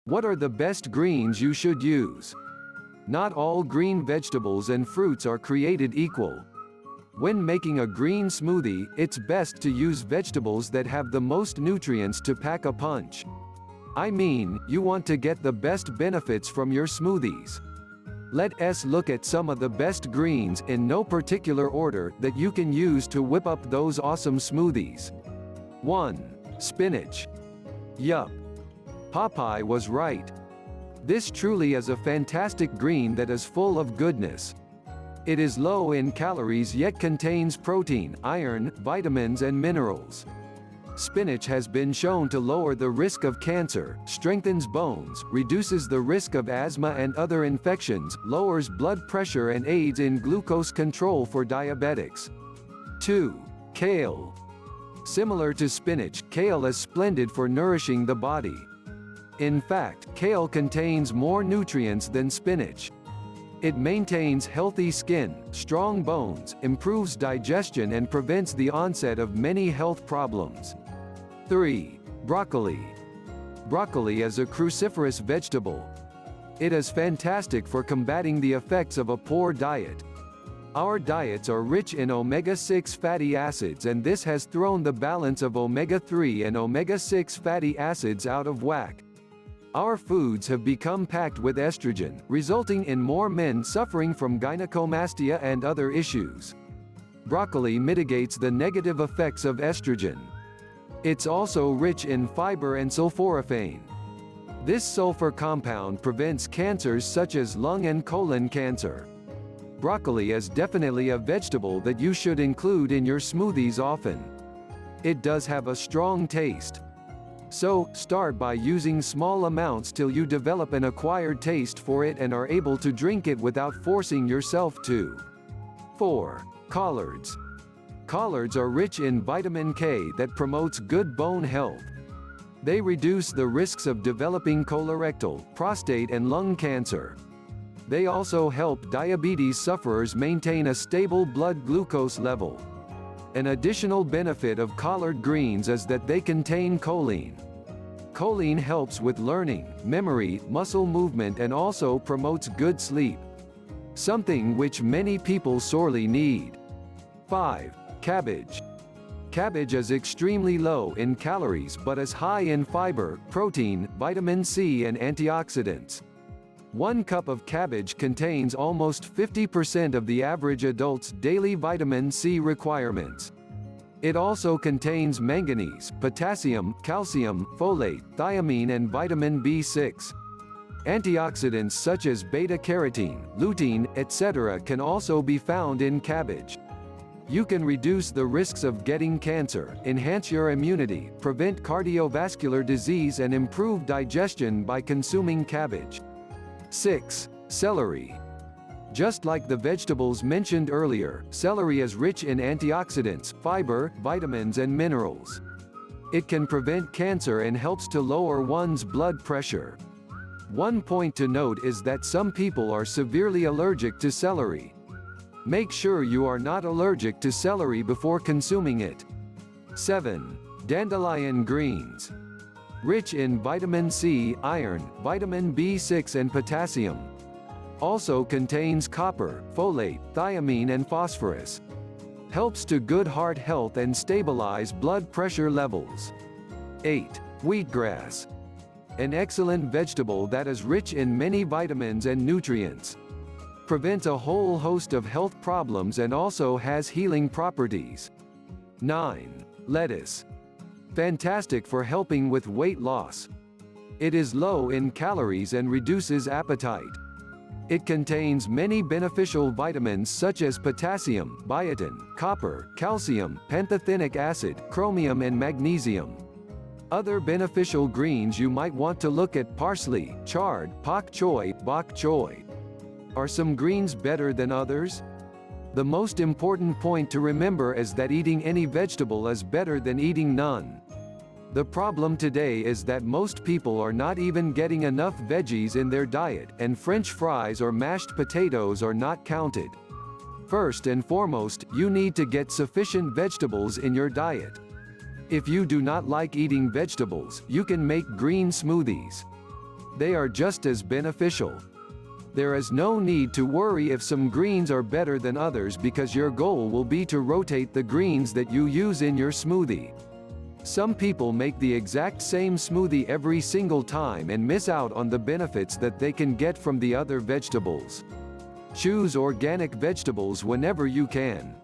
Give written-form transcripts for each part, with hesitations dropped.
What are the best greens you should use? Not all green vegetables and fruits are created equal. When making a green smoothie, it's best to use vegetables that have the most nutrients to pack a punch. I mean, you want to get the best benefits from your smoothies. Let's look at some of the best greens, in no particular order, that you can use to whip up those awesome smoothies. 1. Spinach. Yup. Popeye was right. This truly is a fantastic green that is full of goodness. It is low in calories yet contains protein, iron, vitamins and minerals. Spinach has been shown to lower the risk of cancer, strengthens bones, reduces the risk of asthma and other infections, lowers blood pressure and aids in glucose control for diabetics. 2. Kale. Similar to spinach, kale is splendid for nourishing the body. In fact, kale contains more nutrients than spinach. It maintains healthy skin, strong bones, improves digestion and prevents the onset of many health problems. 3. Broccoli. Broccoli is a cruciferous vegetable. It is fantastic for combating the effects of a poor diet. Our diets are rich in omega-6 fatty acids and this has thrown the balance of omega-3 and omega-6 fatty acids out of whack. Our foods have become packed with estrogen, resulting in more men suffering from gynecomastia and other issues. Broccoli mitigates the negative effects of estrogen. It's also rich in fiber and sulforaphane. This sulfur compound prevents cancers such as lung and colon cancer. Broccoli is definitely a vegetable that you should include in your smoothies often. It does have a strong taste. So, start by using small amounts till you develop an acquired taste for it and are able to drink it without forcing yourself to. 4. Collards. Collards are rich in vitamin K that promotes good bone health. They reduce the risks of developing colorectal, prostate and lung cancer. They also help diabetes sufferers maintain a stable blood glucose level. An additional benefit of collard greens is that they contain choline. Choline helps with learning, memory, muscle movement and also promotes good sleep. Something which many people sorely need. 5. Cabbage. Cabbage is extremely low in calories but is high in fiber, protein, vitamin C and antioxidants. 1 cup of cabbage contains almost 50% of the average adult's daily vitamin C requirements. It also contains manganese, potassium, calcium, folate, thiamine and vitamin B6. Antioxidants such as beta-carotene, lutein, etc. can also be found in cabbage. You can reduce the risks of getting cancer, enhance your immunity, prevent cardiovascular disease and improve digestion by consuming cabbage. 6. Celery. Just like the vegetables mentioned earlier, celery is rich in antioxidants, fiber, vitamins and minerals. It can prevent cancer and helps to lower one's blood pressure. 1 point to note is that some people are severely allergic to celery. Make sure you are not allergic to celery before consuming it. 7. Dandelion greens. Rich in vitamin C, iron, vitamin B6 and potassium. Also contains copper, folate, thiamine and phosphorus. Helps to good heart health and stabilize blood pressure levels. 8. Wheatgrass. An excellent vegetable that is rich in many vitamins and nutrients. Prevents a whole host of health problems and also has healing properties. 9. Lettuce. Fantastic for helping with weight loss. It is low in calories and reduces appetite. It contains many beneficial vitamins such as potassium, biotin, copper, calcium, pantothenic acid, chromium and magnesium. Other beneficial greens you might want to look at: parsley, chard, pak choi, bok choy. Are some greens better than others? The most important point to remember is that eating any vegetable is better than eating none. The problem today is that most people are not even getting enough veggies in their diet, and French fries or mashed potatoes are not counted. First and foremost, you need to get sufficient vegetables in your diet. If you do not like eating vegetables, you can make green smoothies. They are just as beneficial. There is no need to worry if some greens are better than others because your goal will be to rotate the greens that you use in your smoothie. Some people make the exact same smoothie every single time and miss out on the benefits that they can get from the other vegetables. Choose organic vegetables whenever you can.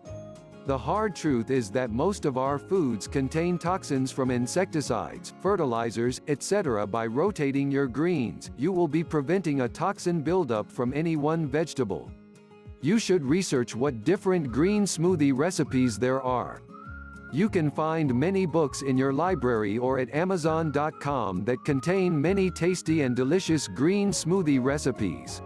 The hard truth is that most of our foods contain toxins from insecticides, fertilizers, etc. By rotating your greens, you will be preventing a toxin buildup from any one vegetable. You should research what different green smoothie recipes there are. You can find many books in your library or at Amazon.com that contain many tasty and delicious green smoothie recipes.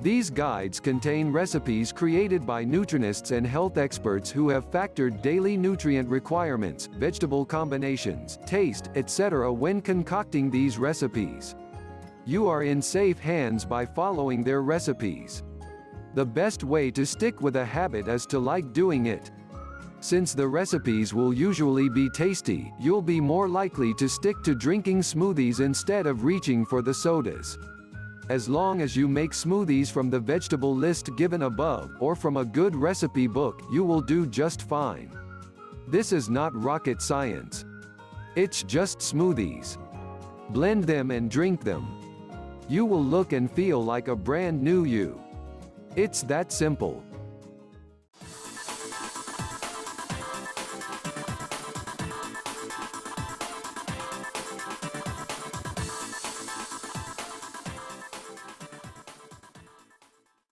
These guides contain recipes created by nutritionists and health experts who have factored daily nutrient requirements, vegetable combinations, taste, etc. when concocting these recipes. You are in safe hands by following their recipes. The best way to stick with a habit is to like doing it. Since the recipes will usually be tasty, you'll be more likely to stick to drinking smoothies instead of reaching for the sodas. As long as you make smoothies from the vegetable list given above, or from a good recipe book, you will do just fine. This is not rocket science. It's just smoothies. Blend them and drink them. You will look and feel like a brand new you. It's that simple.